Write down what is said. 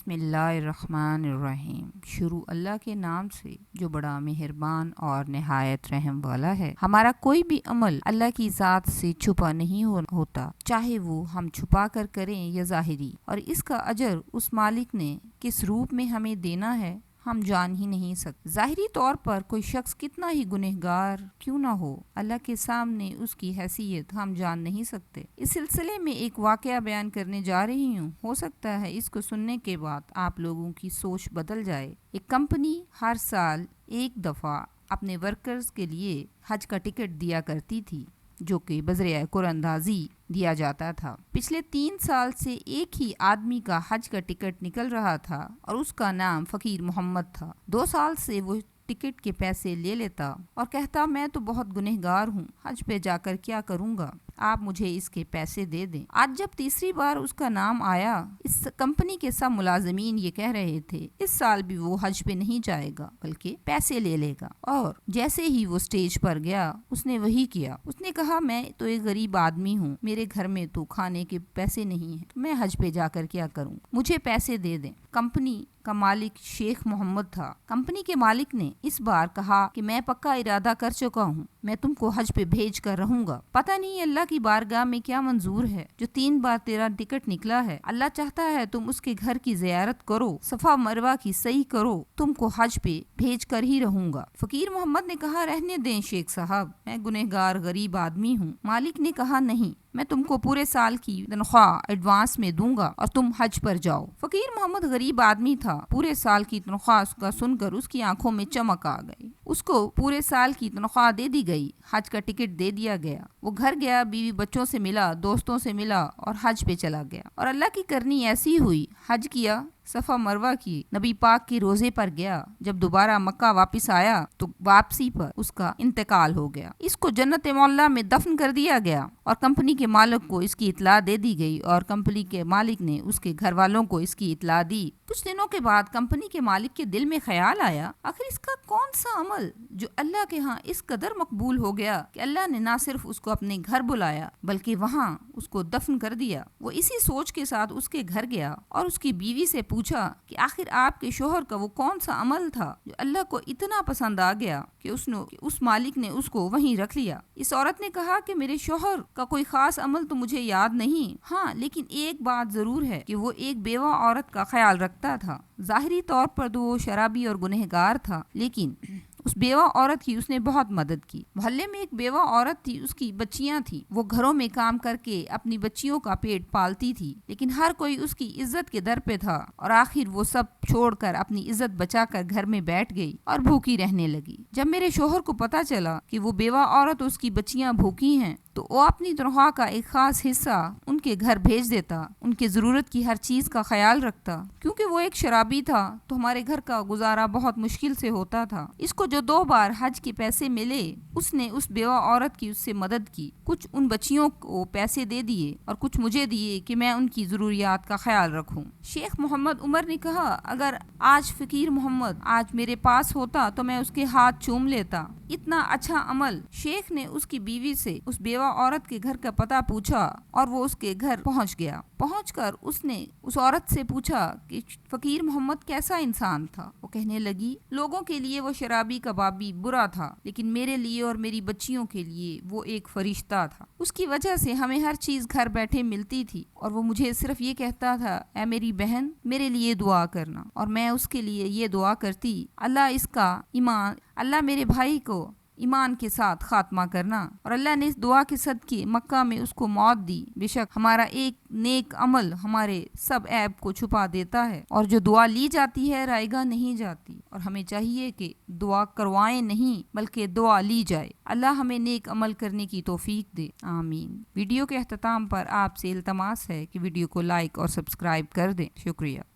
بسم اللہ الرحمن الرحیم۔ شروع اللہ کے نام سے جو بڑا مہربان اور نہایت رحم والا ہے۔ ہمارا کوئی بھی عمل اللہ کی ذات سے چھپا نہیں ہوتا، چاہے وہ ہم چھپا کر کریں یا ظاہری، اور اس کا اجر اس مالک نے کس روپ میں ہمیں دینا ہے ہم جان ہی نہیں سکتے۔ ظاہری طور پر کوئی شخص کتنا ہی گنہگار کیوں نہ ہو، اللہ کے سامنے اس کی حیثیت ہم جان نہیں سکتے۔ اس سلسلے میں ایک واقعہ بیان کرنے جا رہی ہوں، ہو سکتا ہے اس کو سننے کے بعد آپ لوگوں کی سوچ بدل جائے۔ ایک کمپنی ہر سال ایک دفعہ اپنے ورکرز کے لیے حج کا ٹکٹ دیا کرتی تھی، جو کہ بذریعہ قرعہ اندازی دیا جاتا تھا۔ پچھلے 3 سال سے ایک ہی آدمی کا حج کا ٹکٹ نکل رہا تھا اور اس کا نام فقیر محمد تھا۔ 2 سال سے وہ ٹکٹ کے پیسے لے لیتا اور کہتا میں تو بہت گنہگار ہوں، حج پہ جا کر کیا کروں گا، آپ مجھے اس کے پیسے دے دیں۔ آج جب تیسری بار اس کا نام آیا، اس کمپنی کے سب ملازمین یہ کہہ رہے تھے اس سال بھی وہ حج پہ نہیں جائے گا بلکہ پیسے لے لے گا۔ اور جیسے ہی وہ سٹیج پر گیا اس نے وہی کیا۔ اس نے کہا میں تو ایک غریب آدمی ہوں، میرے گھر میں تو کھانے کے پیسے نہیں ہیں، تو میں حج پہ جا کر کیا کروں، مجھے پیسے دے دیں۔ کمپنی کا مالک شیخ محمد تھا۔ کمپنی کے مالک نے اس بار کہا کہ میں پکا ارادہ کر چکا ہوں، میں تم کو حج پہ بھیج کر رہوں گا۔ پتہ نہیں اللہ کی بارگاہ میں کیا منظور ہے جو 3 بار تیرا ٹکٹ نکلا ہے۔ اللہ چاہتا ہے تم اس کے گھر کی زیارت کرو، صفا مروہ کی سعی کرو، تم کو حج پہ بھیج کر ہی رہوں گا۔ فقیر محمد نے کہا رہنے دیں شیخ صاحب، میں گنہگار غریب آدمی ہوں۔ مالک نے کہا نہیں، میں تم کو پورے سال کی تنخواہ ایڈوانس میں دوں گا اور تم حج پر جاؤ۔ فقیر محمد غریب آدمی تھا، پورے سال کی تنخواہ کا سن کر اس کی آنکھوں میں چمک آ گئی۔ اس کو پورے سال کی تنخواہ دے دی گئی، حج کا ٹکٹ دے دیا گیا۔ وہ گھر گیا، بیوی بچوں سے ملا، دوستوں سے ملا اور حج پہ چلا گیا۔ اور اللہ کی کرنی ایسی ہوئی، حج کیا، صفا مروہ کی، نبی پاک کے روزے پر گیا۔ جب دوبارہ مکہ واپس آیا تو واپسی پر اس کا انتقال ہو گیا۔ اس کو جنت معلیٰ میں دفن کر دیا گیا اور کمپنی کے مالک کو اس کی اطلاع دے دی گئی اور کمپنی کے مالک نے اس کے گھر والوں کو اس کی اطلاع دی۔ کچھ دنوں کے بعد کمپنی کے مالک کے دل میں خیال آیا آخر اس کا کون سا عمل جو اللہ کے ہاں اس قدر مقبول ہو گیا کہ اللہ نے نہ صرف اس کو اپنے گھر بلایا بلکہ وہاں اس کو دفن کر دیا۔ وہ اسی سوچ کے ساتھ اس کے گھر گیا اور اس کی بیوی سے پوچھا کہ آخر آپ کے شوہر کا وہ کون سا عمل تھا جو اللہ کو اتنا پسند آ گیا کہ اس مالک نے اس کو وہیں رکھ لیا۔ اس عورت نے کہا کہ میرے شوہر کا کوئی خاص عمل تو مجھے یاد نہیں، ہاں لیکن ایک بات ضرور ہے کہ وہ ایک بیوہ عورت کا خیال رکھتا تھا۔ ظاہری طور پر تو وہ شرابی اور گنہگار تھا، لیکن اس بیوہ عورت کی اس نے بہت مدد کی۔ محلے میں ایک بیوہ عورت تھی، اس کی بچیاں تھیں، وہ گھروں میں کام کر کے اپنی بچیوں کا پیٹ پالتی تھی، لیکن ہر کوئی اس کی عزت کے در پہ تھا اور آخر وہ سب چھوڑ کر اپنی عزت بچا کر گھر میں بیٹھ گئی اور بھوکی رہنے لگی۔ جب میرے شوہر کو پتا چلا کہ وہ بیوہ عورت اس کی بچیاں بھوکی ہیں تو وہ اپنی تنخواہ کا ایک خاص حصہ ان کے گھر بھیج دیتا، ان کے ضرورت کی ہر چیز کا خیال رکھتا۔ کیونکہ وہ ایک شرابی تھا تو ہمارے گھر کا گزارا بہت مشکل سے ہوتا تھا۔ اس کو جو 2 بار حج کے پیسے ملے اس نے اس بیوہ عورت کی اس سے مدد کی، کچھ ان بچیوں کو پیسے دے دیے اور کچھ مجھے دیے کہ میں ان کی ضروریات کا خیال رکھوں۔ شیخ محمد عمر نے کہا اگر آج فقیر محمد آج میرے پاس ہوتا تو میں اس کے ہاتھ چوم لیتا، اتنا اچھا عمل۔ شیخ نے اس کی بیوی سے اس بیوہ عورت کے گھر کا پتہ پوچھا اور وہ اس کے گھر پہنچ گیا۔ پہنچ کر اس نے اس عورت سے پوچھا کہ فقیر محمد کیسا انسان تھا۔ وہ کہنے لگی لوگوں کے لیے وہ شرابی کبابی برا تھا، لیکن میرے لیے اور میری بچیوں کے لیے وہ ایک فرشتہ تھا۔ اس کی وجہ سے ہمیں ہر چیز گھر بیٹھے ملتی تھی اور وہ مجھے صرف یہ کہتا تھا اے میری بہن میرے لیے دعا کرنا، اور میں اس کے لیے یہ دعا کرتی اللہ میرے بھائی کو ایمان کے ساتھ خاتمہ کرنا، اور اللہ نے اس دعا کے صدقے مکہ میں اس کو موت دی۔ بے شک ہمارا ایک نیک عمل ہمارے سب عیب کو چھپا دیتا ہے، اور جو دعا لی جاتی ہے رائے گاہ نہیں جاتی، اور ہمیں چاہیے کہ دعا کروائیں نہیں بلکہ دعا لی جائے۔ اللہ ہمیں نیک عمل کرنے کی توفیق دے، آمین۔ ویڈیو کے اختتام پر آپ سے التماس ہے کہ ویڈیو کو لائک اور سبسکرائب کر دیں۔ شکریہ۔